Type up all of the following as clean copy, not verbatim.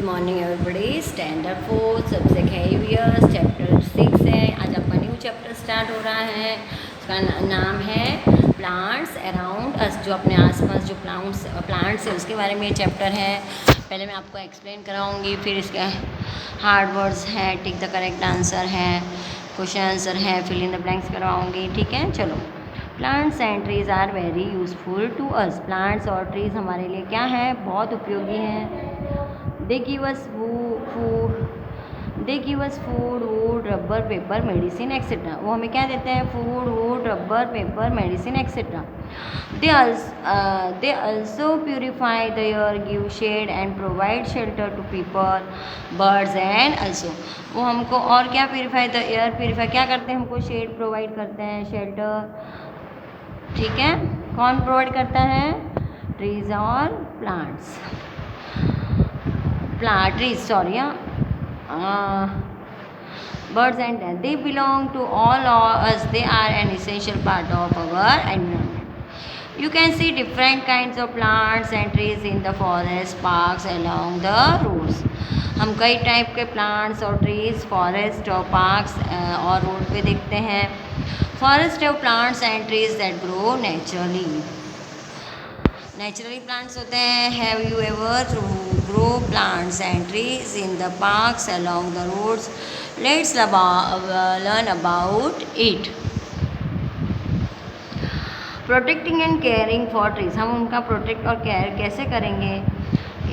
Morning everybody. Standard 4 subject है EVS, chapter 6 है। आज आपका न्यू चैप्टर स्टार्ट हो रहा है। उसका नाम है प्लांट्स अराउंड अस। जो अपने आसपास जो प्लांट्स है उसके बारे में ये चैप्टर है। पहले मैं आपको एक्सप्लेन कराऊंगी, फिर इसके हार्ड वर्ड्स है, टिक द करेक्ट आंसर है, क्वेश्चन आंसर है, फिल इन द ब्लैंक्स कराऊंगी। ठीक है, चलो। Plants and trees are very useful to us. Plants और ट्रीज़ हमारे लिए क्या है? बहुत उपयोगी हैं। They give us food, wood, rubber, paper, medicine etcetera. वो हमें क्या देते हैं? Food, wood, rubber, paper, medicine etcetera. They also purify the air, give shade and provide shelter to people, birds and also। वो हमको और क्या प्योरीफाई? द एयर प्योरीफाई क्या करते हैं? हमको शेड प्रोवाइड करते हैं, शेल्टर। ठीक है, कौन प्रोवाइड करता है? ट्रीज और plants. Birds and they belong to all of us. They are an essential part of our environment. You can see different kinds of plants and trees in the forest, parks, along the roads. हम कई type के plants और trees forest और parks और road पे देखते हैं। Forest have plants and trees that grow naturally. Naturally plants होते हैं। Have you ever grow plants and trees in the parks along the roads? Let's learn about it. Protecting and caring for trees. हम उनका protect और care कैसे करेंगे?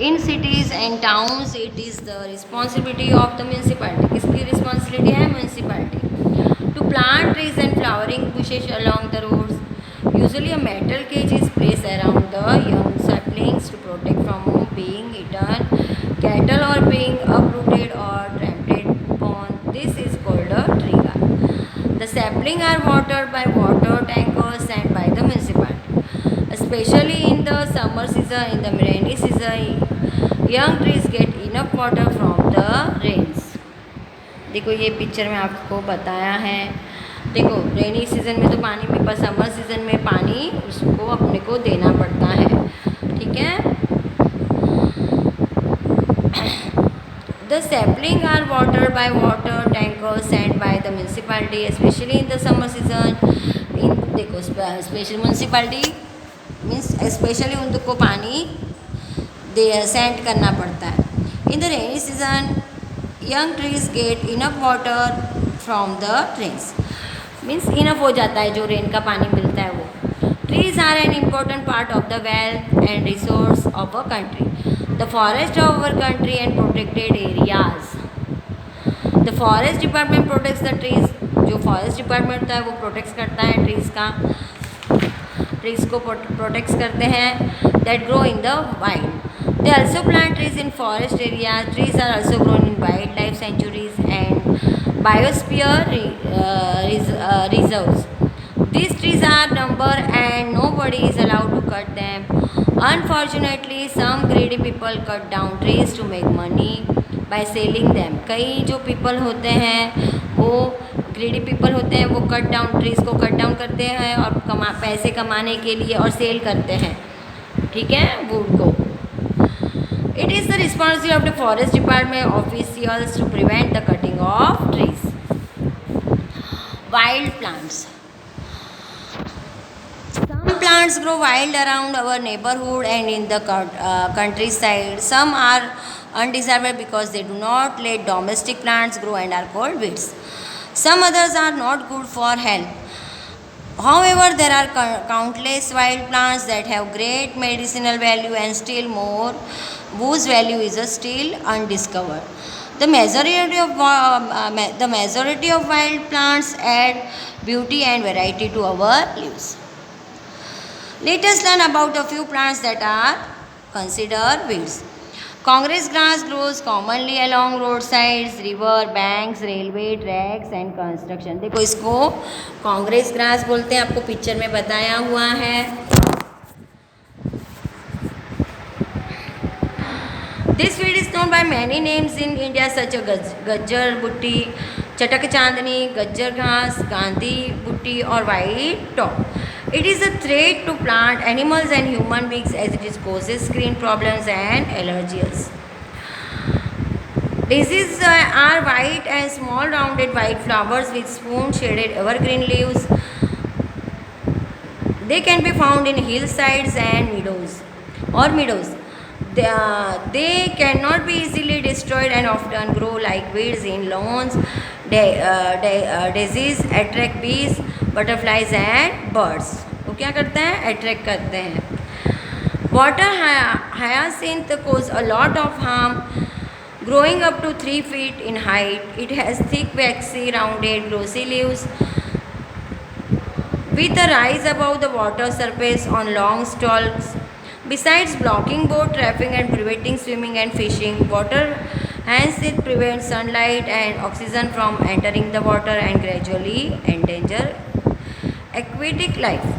In cities and towns it is the responsibility of the municipality. किसकी responsibility है? Municipality. To plant trees and flowering bushes along the roads. Usually a metal cage is placed around the young saplings to protect from being eaten, cattle or being uprooted or trampled upon. This is called a tree guard. The saplings are watered by water tankers sent by the municipality. Especially in the summer season, in the rainy season, young trees get enough water from the rains. देखो ये picture में आपको बताया है। देखो rainy season में तो पानी में, पर समर सीज़न में पानी उसको अपने को देना पड़ता है। ठीक है। The sapling are water by water tanker send by the municipality specially in the summer season. इन देखो स्पेशल म्यूनसिपैलिटी मीन्स स्पेशली उनको पानी सेंड करना पड़ता है। In the rainy season young trees get enough water from the trees. Means enough हो जाता है जो रेन का पानी मिलता है वो। Trees are an important part of the wealth and resource of a country. The forest of our country and protected areas. The forest department protects the trees. जो फॉरेस्ट डिपार्टमेंट होता है वो प्रोटेक्ट करता है ट्रीज को protect करते हैं that grow in the wild. They also plant trees in forest area. Trees are also grown in wildlife sanctuaries and biosphere reserves. These trees are numbered and nobody is allowed to cut them. Unfortunately, some greedy people cut down trees to make money by selling them. कई जो people होते हैं वो greedy people होते हैं, वो cut down trees को cut down करते हैं और पैसे कमाने के लिए और सेल करते हैं। ठीक है, वुड को। It is the responsibility of the forest department officials to prevent the cutting of trees. Wild plants. Some plants grow wild around our neighborhood and in the countryside. Some are undesirable because they do not let domestic plants grow and are called weeds. Some others are not good for health. However, there are countless wild plants that have great medicinal value and still more whose value is still undiscovered. The majority of wild plants add beauty and variety to our lives. Let us learn about a few plants that are considered weeds. Congress grass grows commonly along roadsides, river banks, railway tracks and construction. देखो इसको Congress grass बोलते हैं, आपको picture में बताया हुआ है। This weed is known by many names in India such as Gajjar बुट्टी, चटक चांदनी, गज्जर घास, गांधी बुट्टी और white top. It is a threat to plant, animals and human beings as it causes skin problems and allergies. Daisies are white and small rounded white flowers with spoon shaded evergreen leaves. They can be found in hillsides and meadows. They cannot be easily destroyed and often grow like weeds in lawns. Daisies attract bees, butterflies and birds. वो क्या करते हैं? Attract करते हैं. Water hyacinth cause a lot of harm. Growing up to 3 feet in height, it has thick, waxy, rounded, glossy leaves with a rise above the water surface on long stalks. Besides blocking boat traffic and preventing swimming and fishing, water hyacinth prevents sunlight and oxygen from entering the water and gradually endanger aquatic life.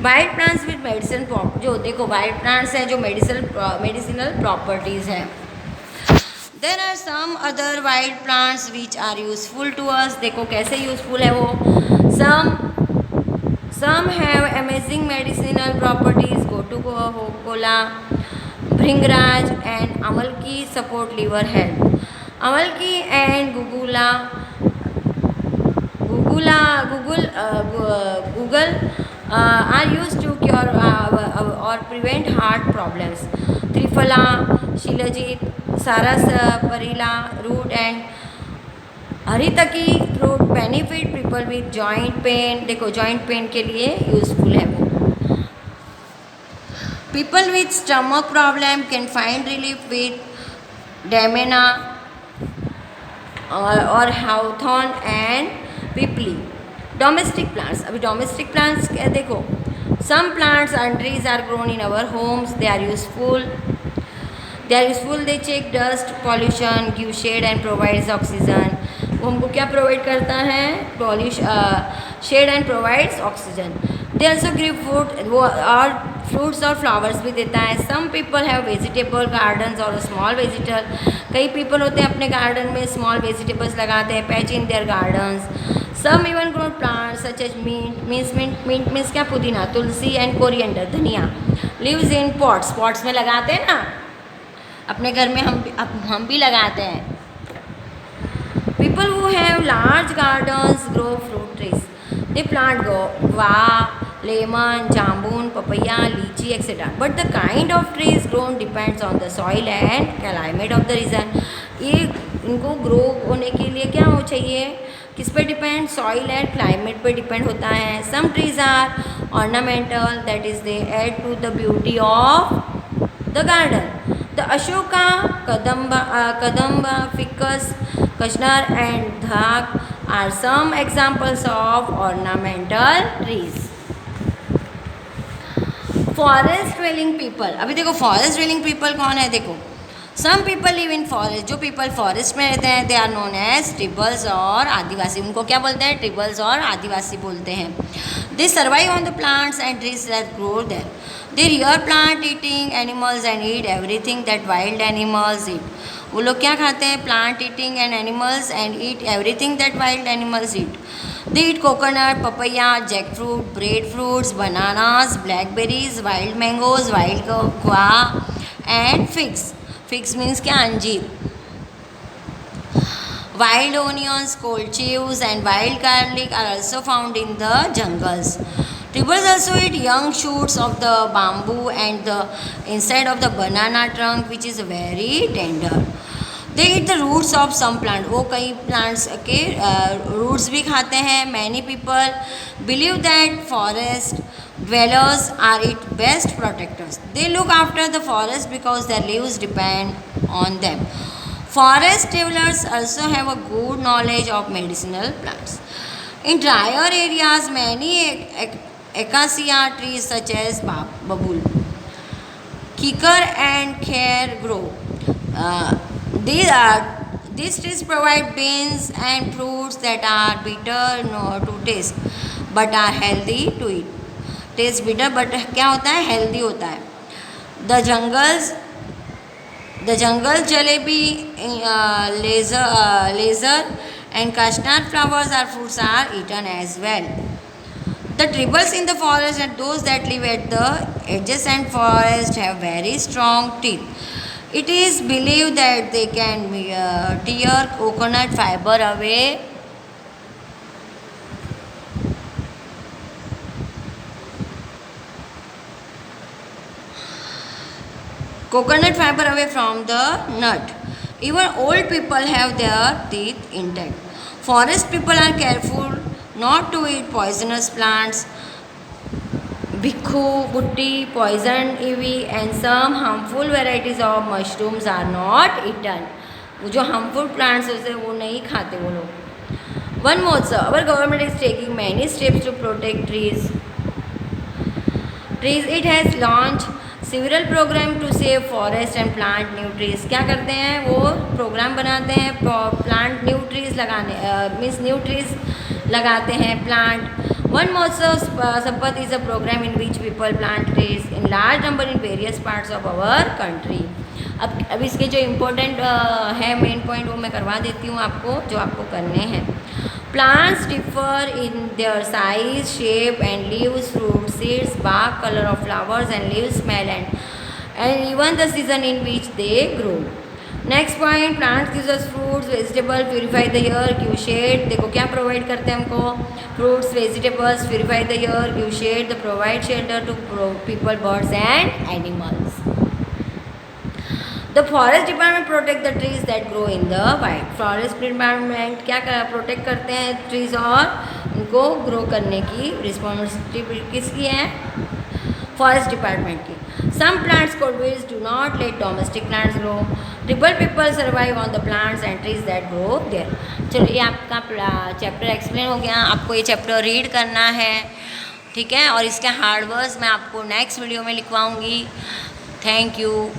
Wild plants with medicine जो देखो wild plants हैं जो medicinal properties हैं. There are some other wild plants which are useful to us. देखो कैसे useful है वो. Some have amazing medicinal properties. Gotukola, bhringraj and amalaki support liver health. Amalaki and Google are used to cure or prevent heart problems. Triphala, Shilajit, Sarsaparilla root and हरितकी root benefit people with joint pain. देखो joint pain के लिए useful है वो. People with stomach problem can find relief with Damena or Hawthorn and Pipli. Domestic plants. अभी domestic plants क्या देखो. Some plants and trees are grown in our homes. They are useful. They check dust pollution, give shade and provides oxygen. वो हमको क्या provide करता है? Shade and provides oxygen. They also give food. वो और fruits और flowers भी देता है. Some people have vegetable gardens और स्मॉल वेजिटल. कई पीपल होते हैं अपने गार्डन में स्मॉल वेजिटेबल्स लगाते हैं. Patch in their gardens. Some even grow plants such as mint means क्या? पुदीना, तुलसी एंड कोरिएंडर, धनिया. लिव्स इन पॉट्स में लगाते हैं ना अपने घर में. हम भी लगाते हैं. People who have large gardens grow fruit trees. They plant guava, lemon, jamun, papaya, lychee, etc. But the kind of trees grown depends on the soil and climate of the region. ये इनको grow होने के लिए क्या हो चाहिए? किस पे डिपेंड? सॉइल एंड क्लाइमेट पे डिपेंड होता है. Some trees are ornamental, that is they add to the beauty of the garden. The Ashoka, kadamba, ficus, kashnar and dhak are some examples of ornamental trees. Forest dwelling people. अभी देखो forest dwelling people कौन है? देखो some people live in forest. जो people forest में रहते हैं they are known as tribals और आदिवासी. उनको क्या बोलते हैं? ट्रिबल्स और आदिवासी बोलते हैं. दे survive on the plants and trees that grow there. They rear plant eating animals and eat everything that wild animals eat. वो लोग क्या खाते हैं? Plant eating and animals and eat everything that wild animals eat. They eat coconut, papaya, jackfruit, breadfruits, bananas, blackberries, wild mangoes, wild guava and figs. Figs means क्या? अंजीर. Wild onions, cold chives and wild garlic are also found in the jungles. Tribals also eat young shoots of the bamboo and the inside of the banana trunk which is very tender. They eat the roots of some plant. वो कई plants के roots भी खाते हैं. Many people believe that forest dwellers are its best protectors. They look after the forest because their lives depend on them. Forest dwellers also have a good knowledge of medicinal plants. In drier areas, many acacia trees such as babul, kikar and kher grow. These trees provide beans and fruits that are bitter to taste but are healthy to eat. Taste bitter but क्या होता है? Healthy होता है. The jungle jalebi, laser and castor flowers or fruits are eaten as well. The tribals in the forest and those that live at the adjacent forest have very strong teeth. It is believed that they can tear coconut fiber away from the nut. Even old people have their teeth intact. Forest people are careful not to eat poisonous plants. Bhikkhu, butti, poison ivy and some harmful varieties of mushrooms are not eaten. वो जो harmful plants होते हैं वो नहीं खाते वो लोग. One more, sir. Our government is taking many steps to protect trees. It has launched several programs to save forest and plant new trees. क्या करते हैं वो प्रोग्राम बनाते हैं प्लांट न्यू ट्रीज लगाने मीन्स न्यू ट्रीज लगाते हैं plant. One Mahotsav Sampath is a program in which people plant trees in large number in various parts of our country. अब इसके जो इम्पोर्टेंट है मेन पॉइंट वो मैं करवा देती हूँ आपको जो आपको करने हैं. Plants differ in their size, shape and leaves, fruit, seeds, bark, color of flowers and leaves, smell and even the season in which they grow. Next point, plants gives us fruits vegetable, purify the air, give shade. देखो क्या provide करते हैं हमको, fruits vegetables, purify the air, give shade, the provide shelter to people, birds and animals. The forest department protect the trees that grow in the wild. Forest department क्या protect करते हैं trees और उनको grow करने की responsibility किसकी है, forest department की. Some plants called weeds do not let domestic plants grow. Tribal people survive on the plants and trees that grow there. चलो ये आपका चैप्टर एक्सप्लेन हो गया. आपको ये चैप्टर रीड करना है, ठीक है, और इसके हार्ड वर्ड्स मैं आपको नेक्स्ट वीडियो में लिखवाऊंगी. Thank you.